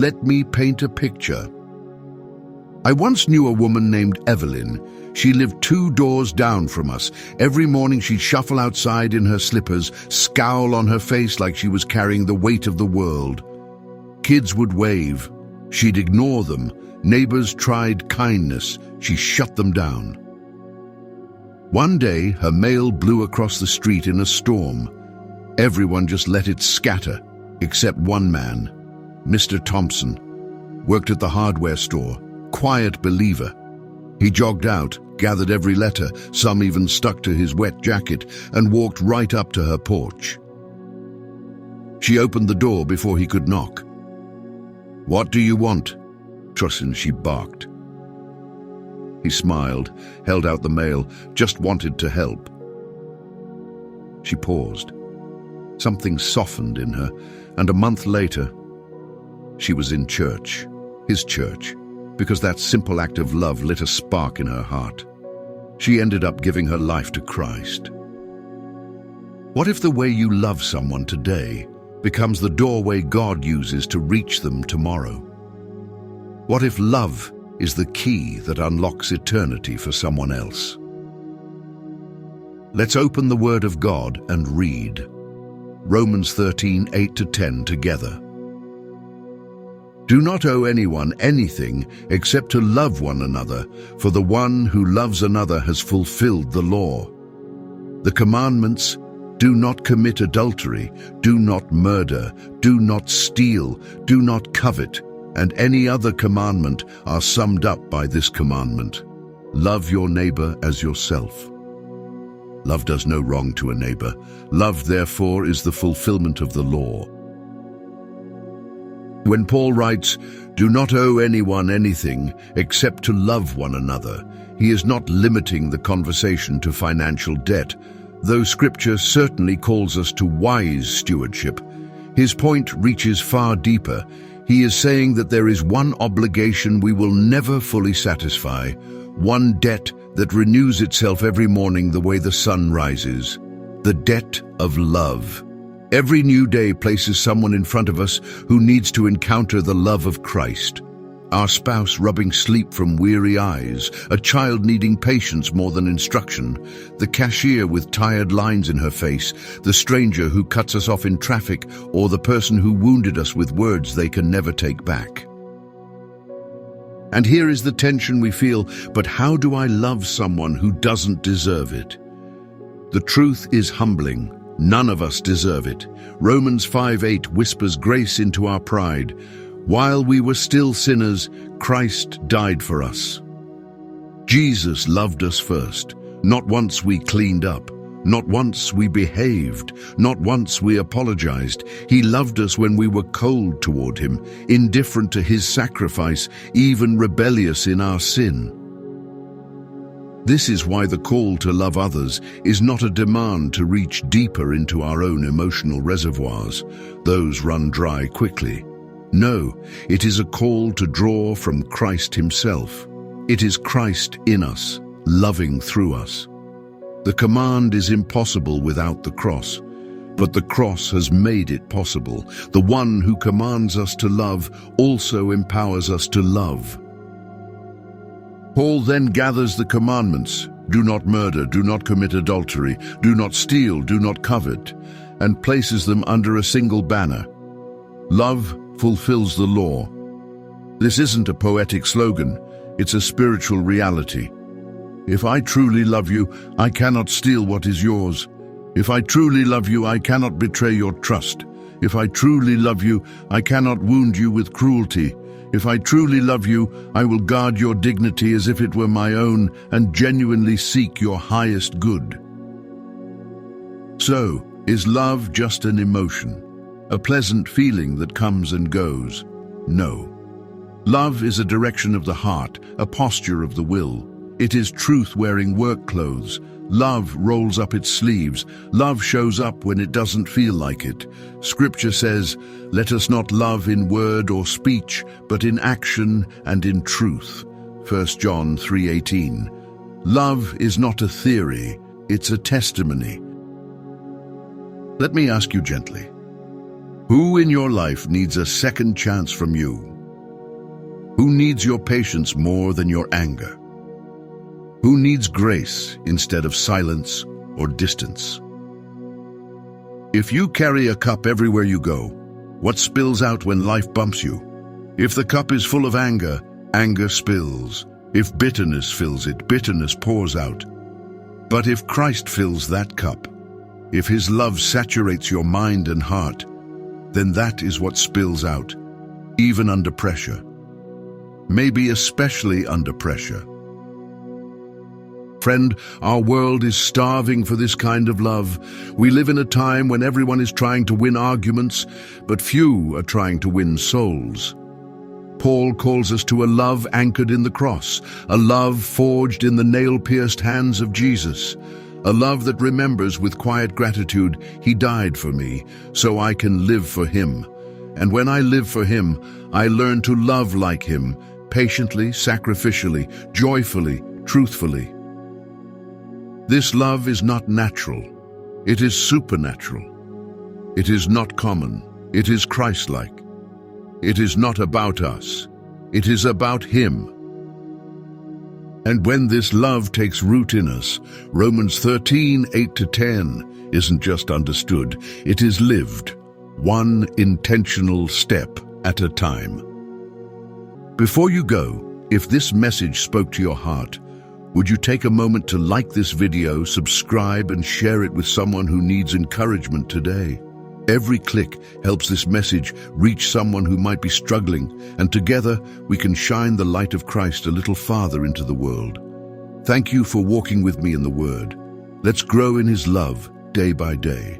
Let me paint a picture. I once knew a woman named Evelyn. She lived 2 doors down from us. Every morning she'd shuffle outside in her slippers, scowl on her face like she was carrying the weight of the world. Kids would wave. She'd ignore them. Neighbors tried kindness. She shut them down. One day, her mail blew across the street in a storm. Everyone just let it scatter, except one man, Mr. Thompson. Worked at the hardware store. Quiet believer. He jogged out, gathered every letter, some even stuck to his wet jacket, and walked right up to her porch. She opened the door before he could knock. "What do you want?" Trussin, she barked. He smiled, held out the mail, just wanted to help. She paused. Something softened in her, and a month later, she was in church, his church, because that simple act of love lit a spark in her heart. She ended up giving her life to Christ. What if the way you love someone today becomes the doorway God uses to reach them tomorrow? What if love is the key that unlocks eternity for someone else? Let's open the Word of God and read Romans 13:8-10 together. Do not owe anyone anything except to love one another, for the one who loves another has fulfilled the law. The commandments: do not commit adultery, do not murder, do not steal, do not covet, and any other commandment are summed up by this commandment: love your neighbor as yourself. Love does no wrong to a neighbor. Love, therefore, is the fulfillment of the law. When Paul writes, "Do not owe anyone anything except to love one another," he is not limiting the conversation to financial debt, though Scripture certainly calls us to wise stewardship. His point reaches far deeper. He is saying that there is one obligation we will never fully satisfy, one debt that renews itself every morning the way the sun rises: the debt of love. Every new day places someone in front of us who needs to encounter the love of Christ. Our spouse rubbing sleep from weary eyes, a child needing patience more than instruction, the cashier with tired lines in her face, the stranger who cuts us off in traffic, or the person who wounded us with words they can never take back. And here is the tension we feel: but how do I love someone who doesn't deserve it? The truth is humbling. None of us deserve it. Romans 5:8 whispers grace into our pride. While we were still sinners, Christ died for us. Jesus loved us first. Not once we cleaned up. Not once we behaved. Not once we apologized. He loved us when we were cold toward him, indifferent to his sacrifice, even rebellious in our sin. This is why the call to love others is not a demand to reach deeper into our own emotional reservoirs. Those run dry quickly. No, it is a call to draw from Christ himself. It is Christ in us, loving through us. The command is impossible without the cross, but the cross has made it possible. The one who commands us to love also empowers us to love. Paul then gathers the commandments: do not murder, do not commit adultery, do not steal, do not covet, and places them under a single banner: love fulfills the law. This isn't a poetic slogan, it's a spiritual reality. If I truly love you, I cannot steal what is yours. If I truly love you, I cannot betray your trust. If I truly love you, I cannot wound you with cruelty. If I truly love you, I will guard your dignity as if it were my own and genuinely seek your highest good. So, is love just an emotion, a pleasant feeling that comes and goes? No. Love is a direction of the heart, a posture of the will. It is truth wearing work clothes. Love rolls up its sleeves. Love shows up when it doesn't feel like it. Scripture says, "Let us not love in word or speech, but in action and in truth." 1 John 3:18. Love is not a theory, it's a testimony. Let me ask you gently, who in your life needs a second chance from you? Who needs your patience more than your anger? Who needs grace instead of silence or distance? If you carry a cup everywhere you go, what spills out when life bumps you? If the cup is full of anger, anger spills. If bitterness fills it, bitterness pours out. But if Christ fills that cup, if His love saturates your mind and heart, then that is what spills out, even under pressure. Maybe especially under pressure. Friend, our world is starving for this kind of love. We live in a time when everyone is trying to win arguments, but few are trying to win souls. Paul calls us to a love anchored in the cross, a love forged in the nail-pierced hands of Jesus, a love that remembers with quiet gratitude, He died for me, so I can live for Him. And when I live for Him, I learn to love like Him, patiently, sacrificially, joyfully, truthfully. This love is not natural. It is supernatural. It is not common. It is Christ-like. It is not about us. It is about Him. And when this love takes root in us, Romans 13:8-10 isn't just understood, it is lived, one intentional step at a time. Before you go, if this message spoke to your heart, would you take a moment to like this video, subscribe, and share it with someone who needs encouragement today? Every click helps this message reach someone who might be struggling, and together we can shine the light of Christ a little farther into the world. Thank you for walking with me in the Word. Let's grow in His love day by day.